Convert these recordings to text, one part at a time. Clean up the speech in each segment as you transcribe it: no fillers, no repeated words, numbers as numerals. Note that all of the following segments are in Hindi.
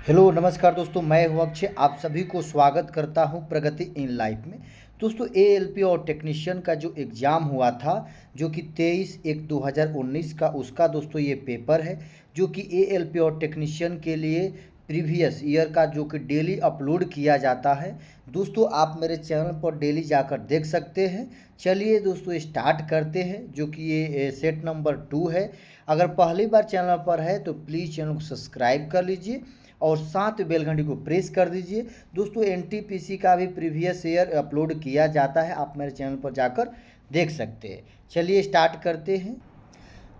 हेलो नमस्कार दोस्तों, मैं हूं अक्षय। आप सभी को स्वागत करता हूं प्रगति इन लाइफ में। दोस्तों, एएलपी और टेक्नीशियन का जो एग्ज़ाम हुआ था, जो कि 23/1/2019 का, उसका दोस्तों ये पेपर है, जो कि एएलपी और टेक्नीशियन के लिए प्रीवियस ईयर का जो कि डेली अपलोड किया जाता है। दोस्तों, आप मेरे चैनल पर डेली जाकर देख सकते हैं। चलिए दोस्तों, स्टार्ट करते हैं, जो कि ये सेट नंबर 2 है। अगर पहली बार चैनल पर है तो प्लीज़ चैनल को सब्सक्राइब कर लीजिए और साथ बेल घंटी को प्रेस कर दीजिए। दोस्तों, एनटीपीसी का भी प्रीवियस ईयर अपलोड किया जाता है, आप मेरे चैनल पर जाकर देख सकते हैं। चलिए स्टार्ट करते हैं।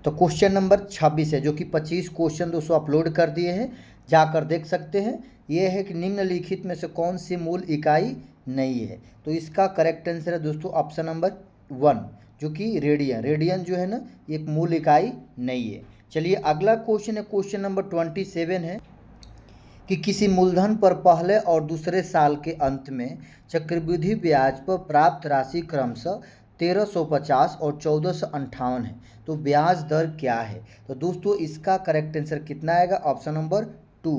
तो क्वेश्चन नंबर 26 है, जो कि 25 क्वेश्चन दोस्तों अपलोड कर दिए हैं, जाकर देख सकते हैं। ये है कि निम्नलिखित में से कौन सी मूल इकाई नहीं है। तो इसका करेक्ट आंसर है दोस्तों ऑप्शन नंबर 1, जो कि रेडियन। रेडियन जो है ना, एक मूल इकाई नहीं है। चलिए अगला क्वेश्चन है, क्वेश्चन नंबर 27 है कि किसी मूलधन पर पहले और दूसरे साल के अंत में चक्रवृद्धि ब्याज पर प्राप्त राशि क्रमशः 1350 और 1458 है, तो ब्याज दर क्या है। तो दोस्तों, इसका करेक्ट आंसर कितना आएगा? Option number 2,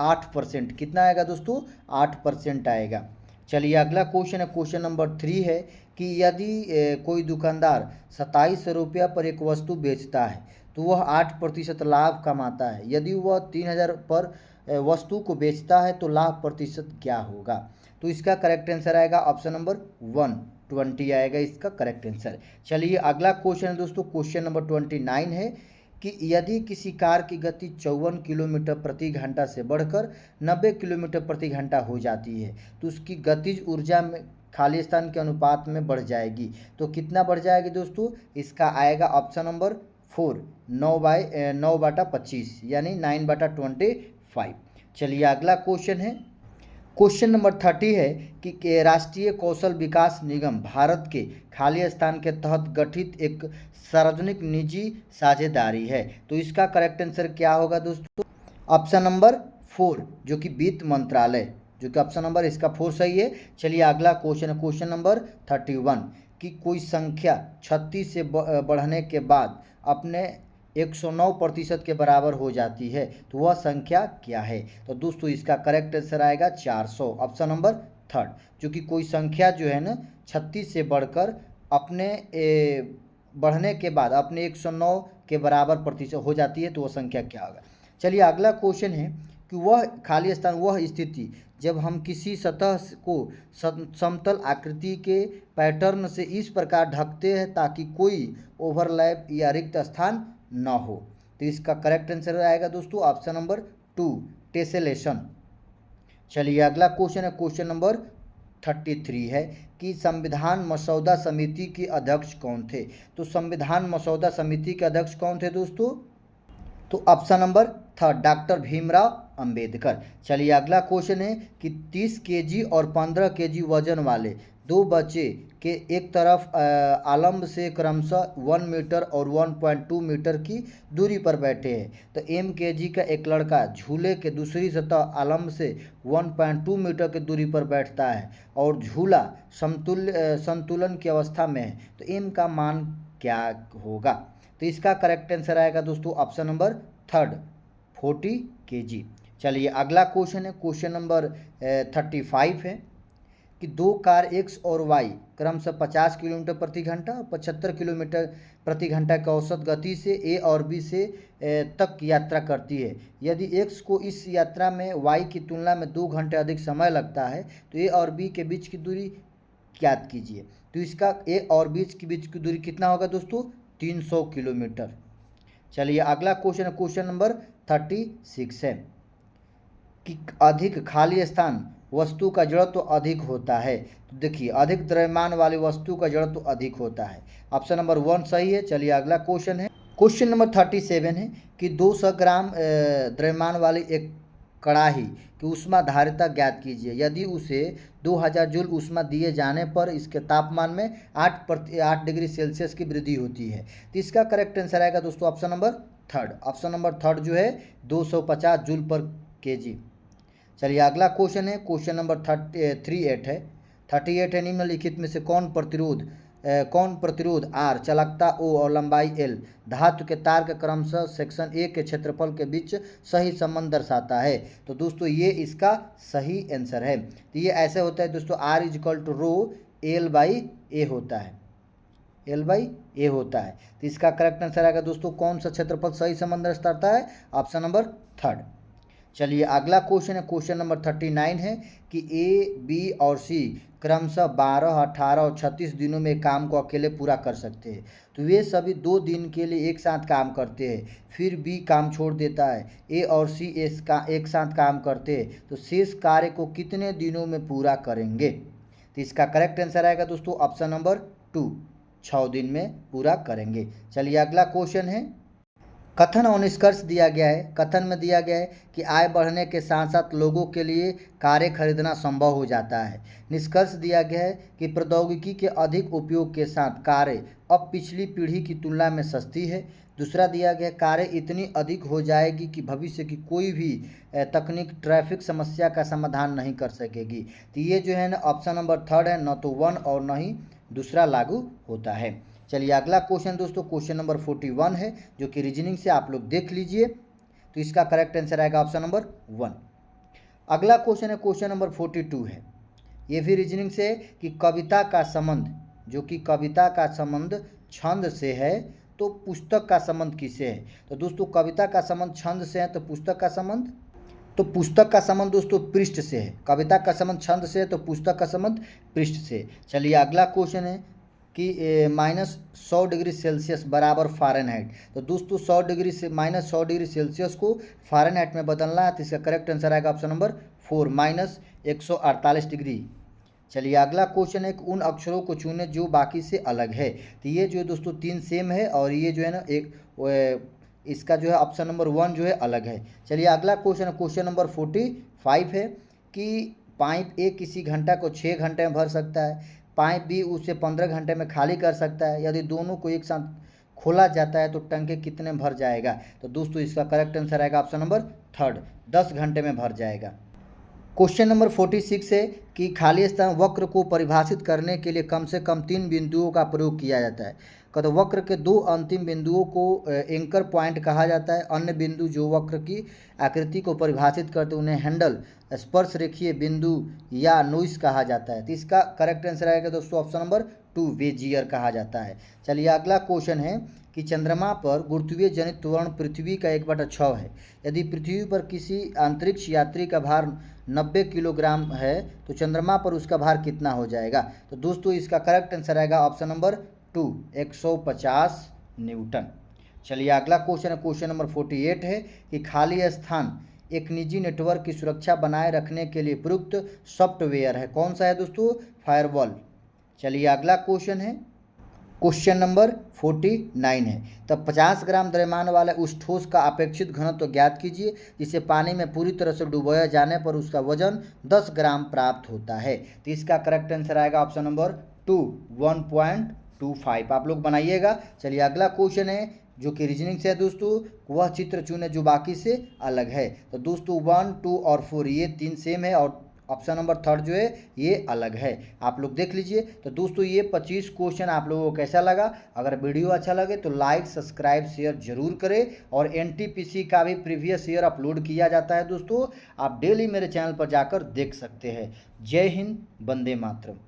8%। कितना आएगा दोस्तों? 8% आएगा। चलिए अगला क्वेश्चन है, क्वेश्चन नंबर 3 है कि यदि कोई दुकानदार 2700 रुपया पर एक वस्तु बेचता है तो वह 8% लाभ कमाता है। यदि वह 3000 पर वस्तु को बेचता है तो लाभ प्रतिशत क्या होगा। तो इसका करेक्ट आंसर आएगा ऑप्शन नंबर 1, 20 आएगा इसका करेक्ट आंसर। चलिए अगला क्वेश्चन है दोस्तों, क्वेश्चन नंबर 29 है कि यदि किसी कार की गति 54 किलोमीटर प्रति घंटा से बढ़कर 90 किलोमीटर प्रति घंटा हो जाती है तो उसकी गतिज ऊर्जा में खाली स्थान के अनुपात में बढ़ जाएगी। तो कितना बढ़ जाएगी दोस्तों? इसका आएगा ऑप्शन नंबर 4, 9/25, यानी 9/25। चलिए अगला क्वेश्चन है, क्वेश्चन नंबर 30 है कि राष्ट्रीय कौशल विकास निगम भारत के खाली स्थान के तहत गठित एक सार्वजनिक निजी साझेदारी है। तो इसका करेक्ट आंसर क्या होगा दोस्तों? ऑप्शन नंबर 4, जो कि वित्त मंत्रालय, जो कि ऑप्शन नंबर इसका 4 सही है। चलिए अगला क्वेश्चन है, क्वेश्चन नंबर 31 कि कोई संख्या 36 से बढ़ने के बाद अपने 109% के बराबर हो जाती है, तो वह संख्या क्या है। तो दोस्तों, इसका करेक्ट आंसर आएगा 400, ऑप्शन नंबर 3, जो कि कोई संख्या जो है ना 36 से बढ़कर अपने बढ़ने के बाद अपने 109 के बराबर प्रतिशत हो जाती है, तो वह संख्या क्या होगा। चलिए अगला क्वेश्चन है कि वह खाली स्थान वह स्थिति जब हम किसी सतह को समतल आकृति के पैटर्न से इस प्रकार ढकते हैं ताकि कोई ओवरलैप या रिक्त स्थान न हो। तो इसका करेक्ट आंसर आएगा दोस्तों ऑप्शन नंबर 2, टेसेलेशन। चलिए अगला क्वेश्चन है, क्वेश्चन नंबर 33 है कि संविधान मसौदा समिति के अध्यक्ष कौन थे। तो संविधान मसौदा समिति के अध्यक्ष कौन थे दोस्तों? तो option number 3, doctor Bhimrao Ambedkar. चलिए अगला क्वेश्चन है कि 30 केजी और 15 केजी वजन वाले दो बच्चे के एक तरफ आलम्ब से क्रमशः 1 मीटर और 1.2 मीटर की दूरी पर बैठे हैं। तो m केजी का एक लड़का झूले के दूसरी सतह आलम्ब से 1.2 मीटर की दूरी पर बैठता है और झूला संतुलन की अवस्था में है, तो m का मान क्या होगा। तो इसका करेक्ट आंसर आएगा दोस्तों ऑप्शन नंबर 3, 40 केजी। चलिए अगला क्वेश्चन है, क्वेश्चन नंबर 35 है कि दो कार x और y क्रमशः 50 किलोमीटर प्रति घंटा और 75 किलोमीटर प्रति घंटा की औसत गति से a और b से तक यात्रा करती है। यदि x को इस यात्रा में y की तुलना में 2 घंटे अधिक समय लगता है तो a और b के बीच की दूरी ज्ञात कीजिए। तो इसका a और b के बीच की दूरी कितना होगा दोस्तों? 300 किलोमीटर। चलिए अगला क्वेश्चन है, क्वेश्चन नंबर 36 है कि अधिक खाली स्थान वस्तु का जड़त्व तो अधिक होता है। तो देखिए, अधिक द्रव्यमान वाली वस्तु का जड़त्व तो अधिक होता है, ऑप्शन नंबर 1 सही है। चलिए अगला क्वेश्चन है, क्वेश्चन नंबर 37 है कि 200 ग्राम द्रव्यमान वाली एक कड़ाही की ऊष्मा धारिता ज्ञात कीजिए। यदि उसे 2000 जूल ऊष्मा दिए जाने पर इसके तापमान में 8 डिग्री सेल्सियस की वृद्धि होती है। तो इसका करेक्ट आंसर आएगा दोस्तों ऑप्शन नंबर 3, ऑप्शन नंबर 3 जो है 250 जूल पर केजी। चलिए अगला क्वेश्चन है, क्वेश्चन नंबर 38 है। निम्नलिखित में से कौन प्रतिरोध कौन प्रतिरोध R, चालकता O और लंबाई L धातु के तार के क्रमशः सेक्शन ए के क्षेत्रफल के बीच सही संबंध दर्शाता है। तो दोस्तों ये इसका सही आंसर है। तो ये ऐसे होता है दोस्तों, R is equal to rho L by A होता है, L बाई ए होता है। तो इसका करेक्ट आंसर आएगा दोस्तों, कौन सा क्षेत्रफल सही संबंध दर्शाता है? Option number third. चलिए अगला क्वेश्चन है, क्वेश्चन नंबर 39 है कि ए, बी और सी क्रमशः 12, 18 और 36 दिनों में काम को अकेले पूरा कर सकते हैं। तो वे सभी 2 दिन के लिए एक साथ काम करते हैं, फिर बी काम छोड़ देता है, ए और सी एक साथ काम करते हैं, तो शेष कार्य को कितने दिनों में पूरा करेंगे? तो इसका करेक्ट आंसर आएगा दोस्तों ऑप्शन नंबर 2, 6 दिन में पूरा करेंगे। चलिए अगला क्वेश्चन है, कथन और निष्कर्ष दिया गया है। कथन में दिया गया है कि आय बढ़ने के साथ साथ लोगों के लिए कारें खरीदना संभव हो जाता है। निष्कर्ष दिया गया है कि प्रौद्योगिकी के अधिक उपयोग के साथ कारें अब पिछली पीढ़ी की तुलना में सस्ती है। दूसरा दिया गया, कारें इतनी अधिक हो जाएगी कि भविष्य की कोई भी तकनीक ट्रैफिक समस्या का समाधान नहीं कर सकेगी। तो ये जो है ना ऑप्शन नंबर थर्ड है, न तो 1 और न ही दूसरा लागू होता है। चलिए अगला क्वेश्चन दोस्तों, क्वेश्चन नंबर 41 है, जो कि रीजनिंग से आप लोग देख लीजिए। तो इसका करेक्ट आंसर आएगा ऑप्शन नंबर 1। अगला क्वेश्चन है, क्वेश्चन नंबर 42 है, ये भी रीजनिंग से है कि कविता का संबंध, जो कि कविता का संबंध छंद से है, तो पुस्तक का संबंध किससे है? तो दोस्तों कविता का संबंध छंद से है, तो पुस्तक का संबंध, तो पुस्तक का संबंध दोस्तों पृष्ठ से है। कविता का संबंध छंद से है, तो पुस्तक का संबंध पृष्ठ से। चलिए अगला क्वेश्चन है कि -100 डिग्री सेल्सियस बराबर फ़ारेनहाइट। तो दोस्तों 100 डिग्री से -100 डिग्री सेल्सियस को फ़ारेनहाइट में बदलना है। तो इसका करेक्ट आंसर आएगा ऑप्शन नंबर 4, -148 डिग्री। चलिए अगला क्वेश्चन है, उन अक्षरों को चुनें जो बाकी से अलग है। तो ये जो है दोस्तों 3 सेम है, और ये जो है ना एक इसका जो है ऑप्शन नंबर 1 जो है अलग है। चलिए अगला क्वेश्चन है, क्वेश्चन नंबर 45 है कि पाइप ए किसी घंटा को 6 घंटे में भर सकता है, पाइप बी उसे 15 घंटे में खाली कर सकता है। यदि दोनों को एक साथ खोला जाता है तो टंकी कितने में भर जाएगा? तो दोस्तों इसका करेक्ट आंसर आएगा ऑप्शन नंबर थर्ड, 10 घंटे में भर जाएगा। क्वेश्चन नंबर 46 है कि खाली स्थान वक्र को परिभाषित करने के लिए कम से कम 3 बिंदुओं का प्रयोग किया जाता है। तो वक्र के 2 अंतिम बिंदुओं को एंकर पॉइंट कहा जाता है। अन्य बिंदु जो वक्र की आकृति को परिभाषित करते हैं उन्हें हैंडल, स्पर्श रेखीय बिंदु या नोइस कहा जाता है। तो इसका करेक्ट आंसर आएगा दोस्तों ऑप्शन नंबर 2, वेजियर कहा जाता है। चलिए अगला क्वेश्चन है कि चंद्रमा पर गुरुत्वीय जनित त्वरण पृथ्वी का 1/6 है। यदि पृथ्वी पर किसी अंतरिक्ष यात्री का भार 90 किलोग्राम है तो चंद्रमा पर उसका भार कितना हो जाएगा? तो दोस्तों इसका करेक्ट आंसर आएगा ऑप्शन नंबर 2, 150 न्यूटन। चलिए अगला क्वेश्चन है, क्वेश्चन नंबर 48 है कि खाली स्थान एक निजी नेटवर्क की सुरक्षा बनाए रखने के लिए प्रयुक्त सॉफ्टवेयर है। कौन सा है दोस्तों? फायरवॉल। चलिए अगला क्वेश्चन है, क्वेश्चन नंबर 49 है, तब 50 ग्राम द्रव्यमान वाले उस ठोस का अपेक्षित घनत्व ज्ञात कीजिए जिसे पानी में पूरी तरह से डुबोया जाने पर उसका वजन 10 ग्राम प्राप्त होता है। तो इसका करेक्ट आंसर आएगा ऑप्शन नंबर 2, 1.25। आप लोग बनाइएगा। चलिए अगला क्वेश्चन है जो कि रीजनिंग से है दोस्तों, वह चित्र चुने जो बाकी से अलग है। तो दोस्तों 1, 2 और 4 ये 3 सेम है, और ऑप्शन नंबर थर्ड जो है ये अलग है। आप लोग देख लीजिए। तो दोस्तों ये 25 क्वेश्चन आप लोगों को कैसा लगा? अगर वीडियो अच्छा लगे तो लाइक, सब्सक्राइब, शेयर जरूर करें। और एनटीपीसी का भी प्रीवियस ईयर अपलोड किया जाता है दोस्तों, आप डेली मेरे चैनल पर जाकर देख सकते हैं। जय हिंद, वंदे मातरम।